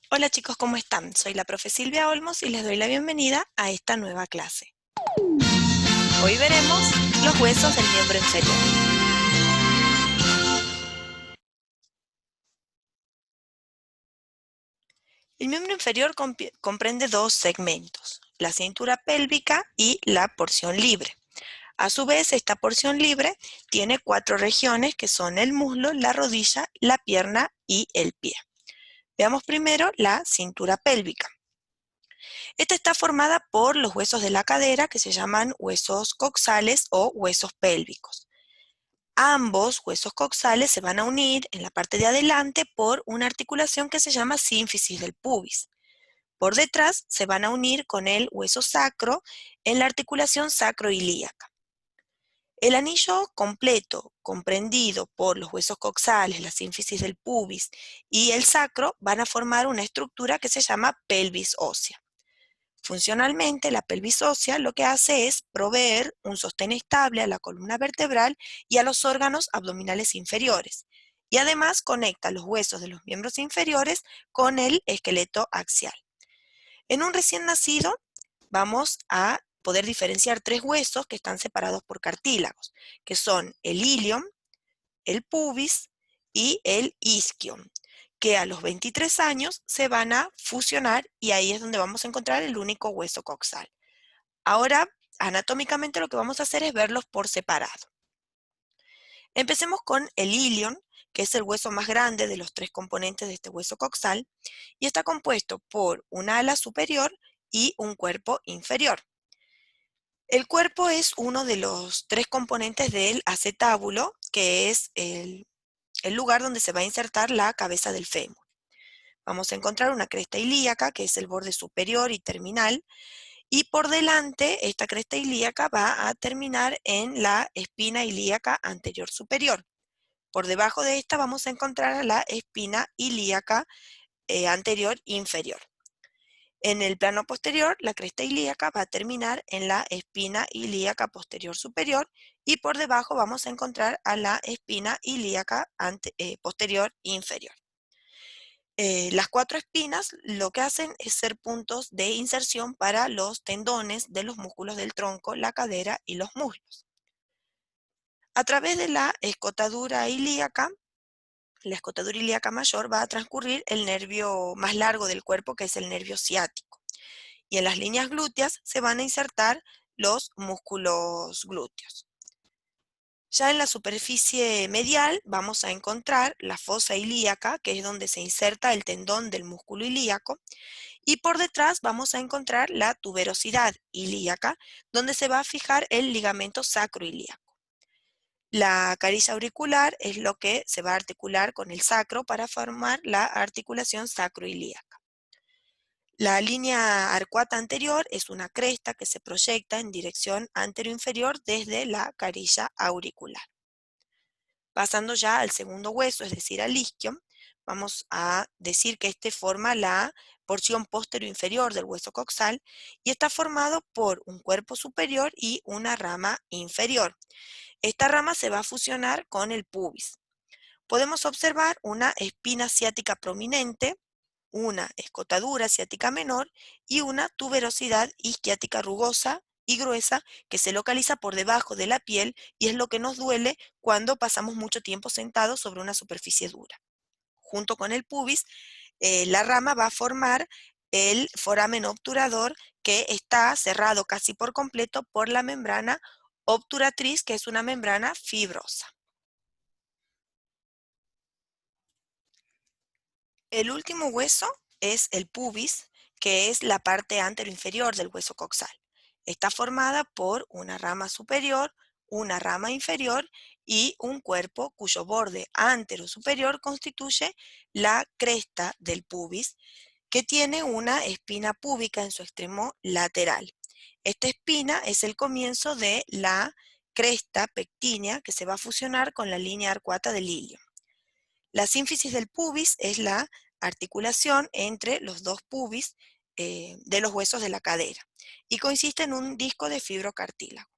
Hola chicos, ¿cómo están? Soy la profe Silvia Olmos y les doy la bienvenida a esta nueva clase. Hoy veremos los huesos del miembro inferior. El miembro inferior comprende dos segmentos, la cintura pélvica y la porción libre. A su vez, esta porción libre tiene cuatro regiones que son el muslo, la rodilla, la pierna y el pie. Veamos primero la cintura pélvica. Esta está formada por los huesos de la cadera que se llaman huesos coxales o huesos pélvicos. Ambos huesos coxales se van a unir en la parte de adelante por una articulación que se llama sínfisis del pubis. Por detrás se van a unir con el hueso sacro en la articulación sacroilíaca. El anillo completo, comprendido por los huesos coxales, la sínfisis del pubis y el sacro, van a formar una estructura que se llama pelvis ósea. Funcionalmente, la pelvis ósea lo que hace es proveer un sostén estable a la columna vertebral y a los órganos abdominales inferiores, y además conecta los huesos de los miembros inferiores con el esqueleto axial. En un recién nacido vamos a poder diferenciar tres huesos que están separados por cartílagos, que son el ilion, el pubis y el isquion, que a los 23 años se van a fusionar y ahí es donde vamos a encontrar el único hueso coxal. Ahora, anatómicamente lo que vamos a hacer es verlos por separado. Empecemos con el ilion, que es el hueso más grande de los tres componentes de este hueso coxal, y está compuesto por un ala superior y un cuerpo inferior. El cuerpo es uno de los tres componentes del acetábulo, que es el lugar donde se va a insertar la cabeza del fémur. Vamos a encontrar una cresta ilíaca, que es el borde superior y terminal, y por delante esta cresta ilíaca va a terminar en la espina ilíaca anterior superior. Por debajo de esta vamos a encontrar la espina ilíaca anterior inferior. En el plano posterior, la cresta ilíaca va a terminar en la espina ilíaca posterior superior y por debajo vamos a encontrar a la espina ilíaca posterior inferior. Las cuatro espinas lo que hacen es ser puntos de inserción para los tendones de los músculos del tronco, la cadera y los muslos. A través de la escotadura ilíaca mayor va a transcurrir el nervio más largo del cuerpo, que es el nervio ciático. Y en las líneas glúteas se van a insertar los músculos glúteos. Ya en la superficie medial vamos a encontrar la fosa ilíaca, que es donde se inserta el tendón del músculo ilíaco, y por detrás vamos a encontrar la tuberosidad ilíaca, donde se va a fijar el ligamento sacroilíaco. La carilla auricular es lo que se va a articular con el sacro para formar la articulación sacroilíaca. La línea arcuata anterior es una cresta que se proyecta en dirección anteroinferior desde la carilla auricular. Pasando ya al segundo hueso, es decir, al isquio, vamos a decir que este forma la porción posterior-inferior del hueso coxal y está formado por un cuerpo superior y una rama inferior. Esta rama se va a fusionar con el pubis. Podemos observar una espina ciática prominente, una escotadura ciática menor y una tuberosidad isquiática rugosa y gruesa que se localiza por debajo de la piel y es lo que nos duele cuando pasamos mucho tiempo sentados sobre una superficie dura. Junto con el pubis, la rama va a formar el foramen obturador que está cerrado casi por completo por la membrana obturatriz, que es una membrana fibrosa. El último hueso es el pubis, que es la parte anteroinferior del hueso coxal. Está formada por una rama superior, una rama inferior y un cuerpo cuyo borde anterosuperior constituye la cresta del pubis, que tiene una espina púbica en su extremo lateral. Esta espina es el comienzo de la cresta pectínea que se va a fusionar con la línea arcuata del ilio. La sínfisis del pubis es la articulación entre los dos pubis de los huesos de la cadera y consiste en un disco de fibrocartílago.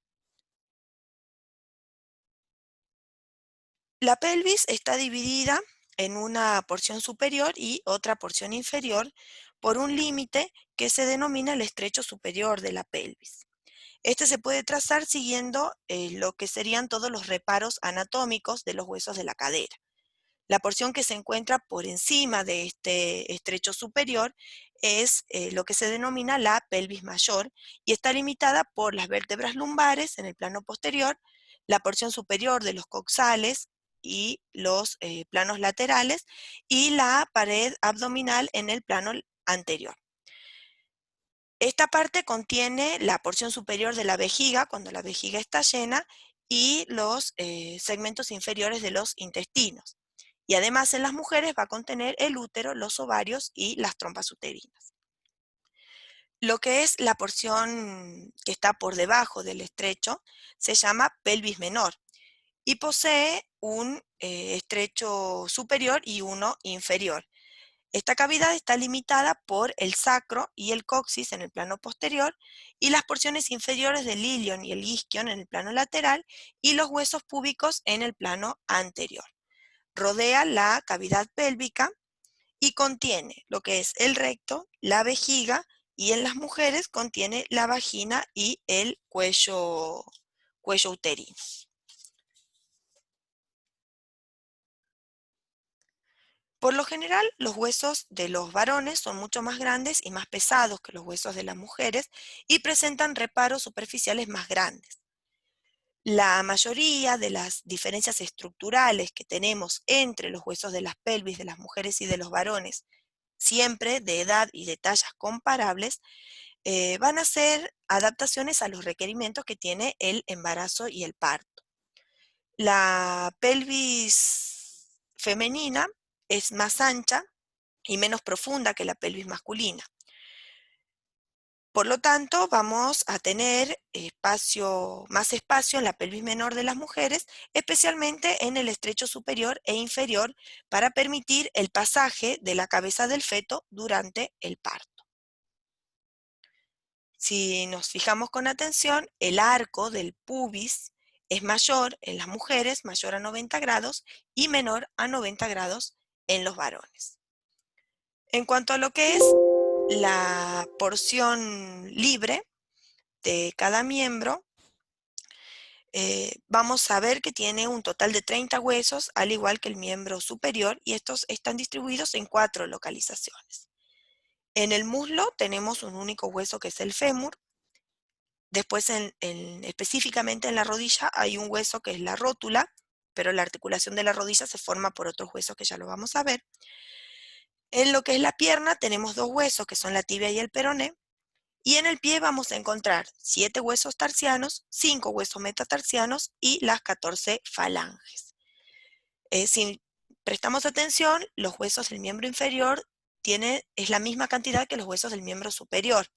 La pelvis está dividida en una porción superior y otra porción inferior por un límite que se denomina el estrecho superior de la pelvis. Este se puede trazar siguiendo lo que serían todos los reparos anatómicos de los huesos de la cadera. La porción que se encuentra por encima de este estrecho superior es lo que se denomina la pelvis mayor y está limitada por las vértebras lumbares en el plano posterior, la porción superior de los coxales y los planos laterales y la pared abdominal en el plano anterior. Esta parte contiene la porción superior de la vejiga, cuando la vejiga está llena, y los segmentos inferiores de los intestinos. Y además en las mujeres va a contener el útero, los ovarios y las trompas uterinas. Lo que es la porción que está por debajo del estrecho se llama pelvis menor y posee un estrecho superior y uno inferior. Esta cavidad está limitada por el sacro y el coxis en el plano posterior y las porciones inferiores del ilion y el isquion en el plano lateral y los huesos púbicos en el plano anterior. Rodea la cavidad pélvica y contiene lo que es el recto, la vejiga y en las mujeres contiene la vagina y el cuello uterino. Por lo general, los huesos de los varones son mucho más grandes y más pesados que los huesos de las mujeres y presentan reparos superficiales más grandes. La mayoría de las diferencias estructurales que tenemos entre los huesos de las pelvis de las mujeres y de los varones, siempre de edad y de tallas comparables, van a ser adaptaciones a los requerimientos que tiene el embarazo y el parto. La pelvis femenina es más ancha y menos profunda que la pelvis masculina. Por lo tanto, vamos a tener más espacio en la pelvis menor de las mujeres, especialmente en el estrecho superior e inferior, para permitir el pasaje de la cabeza del feto durante el parto. Si nos fijamos con atención, el arco del pubis es mayor en las mujeres, mayor a 90 grados, y menor a 90 grados en los varones. En cuanto a lo que es la porción libre de cada miembro, vamos a ver que tiene un total de 30 huesos, al igual que el miembro superior, y estos están distribuidos en 4 localizaciones. En el muslo tenemos un único hueso que es el fémur. Después, específicamente en la rodilla, hay un hueso que es la rótula, pero la articulación de la rodilla se forma por otros huesos que ya lo vamos a ver. En lo que es la pierna tenemos 2 huesos que son la tibia y el peroné. Y en el pie vamos a encontrar 7 huesos tarsianos, 5 huesos metatarsianos y las 14 falanges. Si prestamos atención, los huesos del miembro inferior es la misma cantidad que los huesos del miembro superior.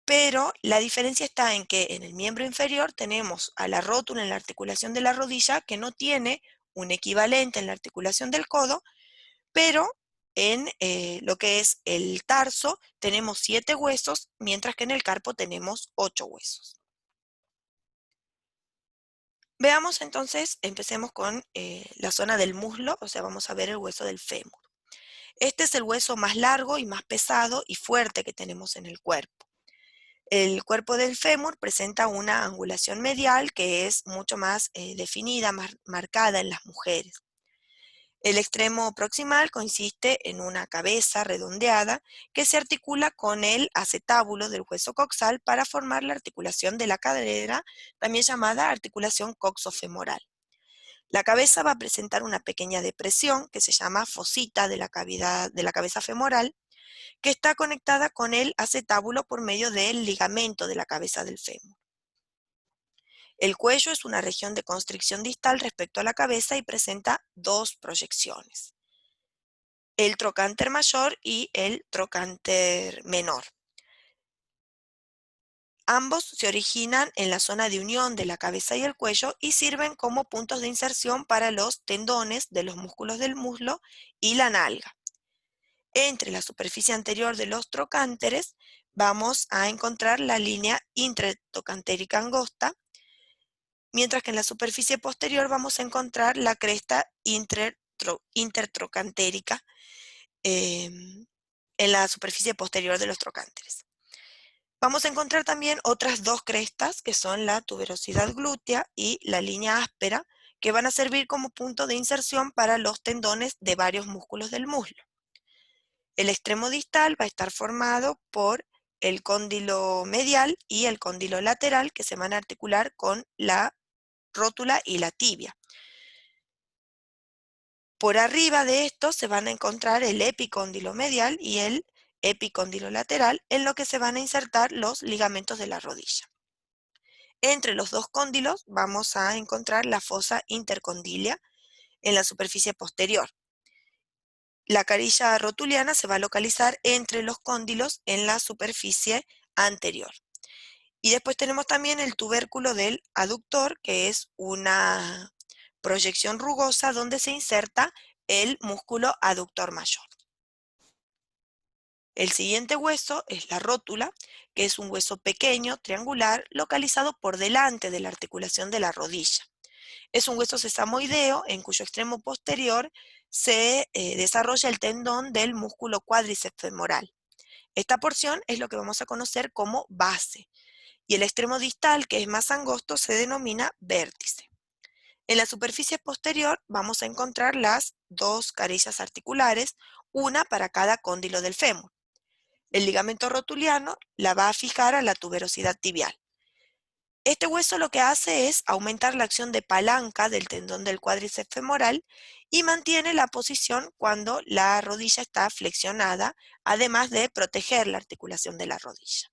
Pero la diferencia está en que en el miembro inferior tenemos a la rótula en la articulación de la rodilla que no tiene un equivalente en la articulación del codo, pero en lo que es el tarso tenemos 7 huesos, mientras que en el carpo tenemos 8 huesos. Veamos entonces, empecemos con la zona del muslo, o sea, vamos a ver el hueso del fémur. Este es el hueso más largo y más pesado y fuerte que tenemos en el cuerpo. El cuerpo del fémur presenta una angulación medial que es mucho más definida, más marcada en las mujeres. El extremo proximal consiste en una cabeza redondeada que se articula con el acetábulo del hueso coxal para formar la articulación de la cadera, también llamada articulación coxofemoral. La cabeza va a presentar una pequeña depresión que se llama fosita de la cavidad de la cabeza femoral, que está conectada con el acetábulo por medio del ligamento de la cabeza del fémur. El cuello es una región de constricción distal respecto a la cabeza y presenta 2 proyecciones: el trocánter mayor y el trocánter menor. Ambos se originan en la zona de unión de la cabeza y el cuello y sirven como puntos de inserción para los tendones de los músculos del muslo y la nalga. Entre la superficie anterior de los trocánteres vamos a encontrar la línea intratrocantérica angosta, mientras que en la superficie posterior vamos a encontrar la cresta intertrocantérica en la superficie posterior de los trocánteres. Vamos a encontrar también otras dos crestas, que son la tuberosidad glútea y la línea áspera, que van a servir como punto de inserción para los tendones de varios músculos del muslo. El extremo distal va a estar formado por el cóndilo medial y el cóndilo lateral, que se van a articular con la rótula y la tibia. Por arriba de estos se van a encontrar el epicóndilo medial y el epicóndilo lateral, en lo que se van a insertar los ligamentos de la rodilla. Entre los dos cóndilos vamos a encontrar la fosa intercondilia en la superficie posterior. La carilla rotuliana se va a localizar entre los cóndilos en la superficie anterior. Y después tenemos también el tubérculo del aductor, que es una proyección rugosa donde se inserta el músculo aductor mayor. El siguiente hueso es la rótula, que es un hueso pequeño, triangular, localizado por delante de la articulación de la rodilla. Es un hueso sesamoideo en cuyo extremo posterior se desarrolla el tendón del músculo cuádriceps femoral. Esta porción es lo que vamos a conocer como base, y el extremo distal, que es más angosto, se denomina vértice. En la superficie posterior vamos a encontrar las dos carillas articulares, una para cada cóndilo del fémur. El ligamento rotuliano la va a fijar a la tuberosidad tibial. Este hueso lo que hace es aumentar la acción de palanca del tendón del cuádriceps femoral y mantiene la posición cuando la rodilla está flexionada, además de proteger la articulación de la rodilla.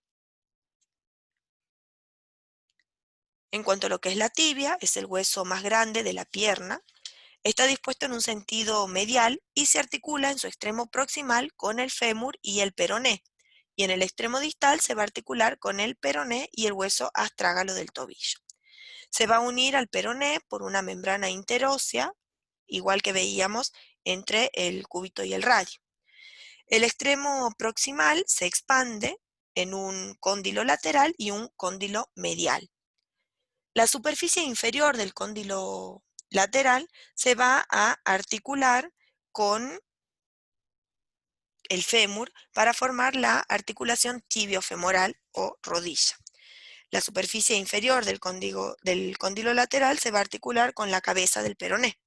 En cuanto a lo que es la tibia, es el hueso más grande de la pierna. Está dispuesto en un sentido medial y se articula en su extremo proximal con el fémur y el peroné. Y en el extremo distal se va a articular con el peroné y el hueso astrágalo del tobillo. Se va a unir al peroné por una membrana interósea, igual que veíamos entre el cúbito y el radio. El extremo proximal se expande en un cóndilo lateral y un cóndilo medial. La superficie inferior del cóndilo lateral se va a articular con el fémur para formar la articulación tibiofemoral o rodilla. La superficie inferior del cóndilo lateral se va a articular con la cabeza del peroné.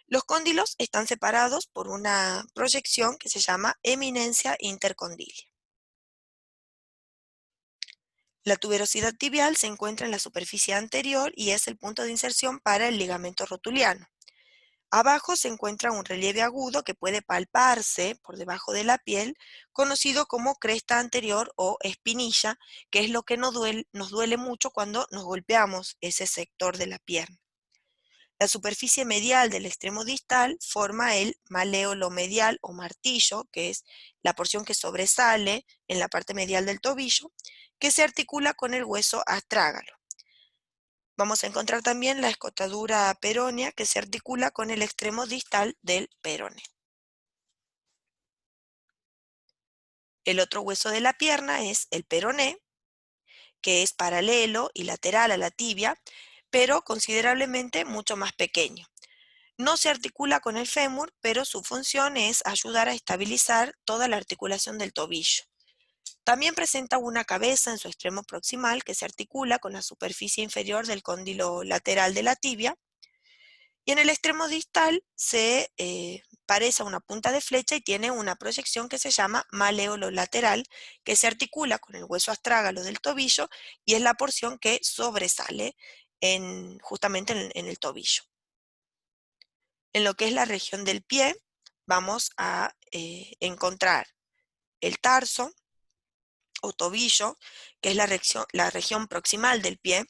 Los cóndilos están separados por una proyección que se llama eminencia intercondilia. La tuberosidad tibial se encuentra en la superficie anterior y es el punto de inserción para el ligamento rotuliano. Abajo se encuentra un relieve agudo que puede palparse por debajo de la piel, conocido como cresta anterior o espinilla, que es lo que nos duele mucho cuando nos golpeamos ese sector de la pierna. La superficie medial del extremo distal forma el maléolo medial o martillo, que es la porción que sobresale en la parte medial del tobillo, que se articula con el hueso astrágalo. Vamos a encontrar también la escotadura peronea, que se articula con el extremo distal del peroné. El otro hueso de la pierna es el peroné, que es paralelo y lateral a la tibia, pero considerablemente mucho más pequeño. No se articula con el fémur, pero su función es ayudar a estabilizar toda la articulación del tobillo. También presenta una cabeza en su extremo proximal que se articula con la superficie inferior del cóndilo lateral de la tibia, y en el extremo distal se parece a una punta de flecha y tiene una proyección que se llama maléolo lateral, que se articula con el hueso astrágalo del tobillo y es la porción que sobresale justamente en el tobillo. En lo que es la región del pie, vamos a encontrar el tarso o tobillo, que es la región proximal del pie.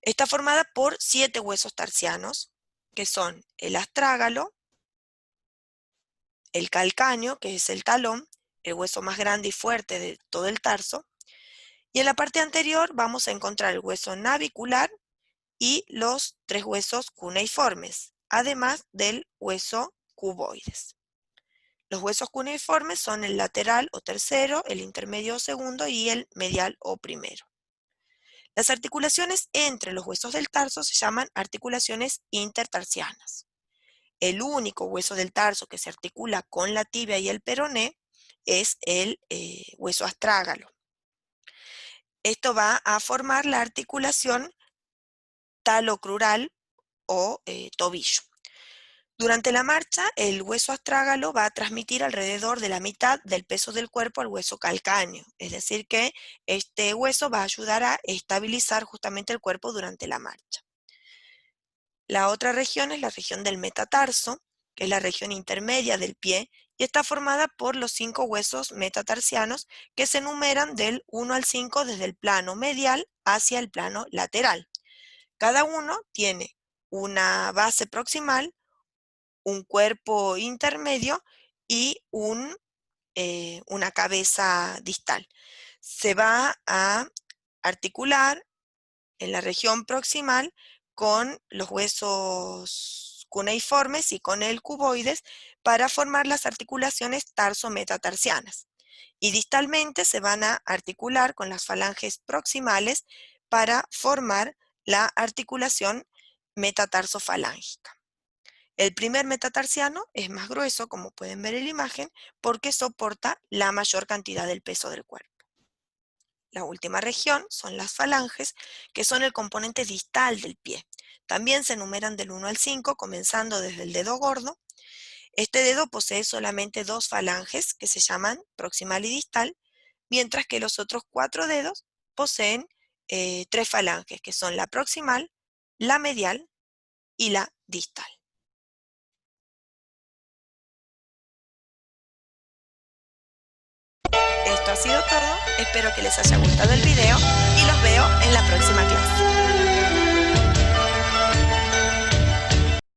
Está formada por 7 huesos tarsianos, que son el astrágalo, el calcáneo, que es el talón, el hueso más grande y fuerte de todo el tarso. Y en la parte anterior vamos a encontrar el hueso navicular y los 3 huesos cuneiformes, además del hueso cuboides. Los huesos cuneiformes son el lateral o tercero, el intermedio o segundo y el medial o primero. Las articulaciones entre los huesos del tarso se llaman articulaciones intertarsianas. el único hueso del tarso que se articula con la tibia y el peroné es el hueso astrágalo. Esto va a formar la articulación talocrural o tobillo. Durante la marcha, el hueso astrágalo va a transmitir alrededor de la mitad del peso del cuerpo al hueso calcáneo, es decir que este hueso va a ayudar a estabilizar justamente el cuerpo durante la marcha. La otra región es la región del metatarso, que es la región intermedia del pie, y está formada por los 5 huesos metatarsianos que se enumeran del 1 al 5 desde el plano medial hacia el plano lateral. Cada uno tiene una base proximal, un cuerpo intermedio y una cabeza distal. Se va a articular en la región proximal con los huesos cuneiformes y con el cuboides para formar las articulaciones tarso-metatarsianas. Y distalmente se van a articular con las falanges proximales para formar la articulación metatarsofalángica. El primer metatarsiano es más grueso, como pueden ver en la imagen, porque soporta la mayor cantidad del peso del cuerpo. La última región son las falanges, que son el componente distal del pie. También se enumeran del 1 al 5, comenzando desde el dedo gordo. Este dedo posee solamente 2 falanges, que se llaman proximal y distal, mientras que los otros 4 dedos poseen 3 falanges, que son la proximal, la medial y la distal. Esto ha sido todo, espero que les haya gustado el video y los veo en la próxima clase.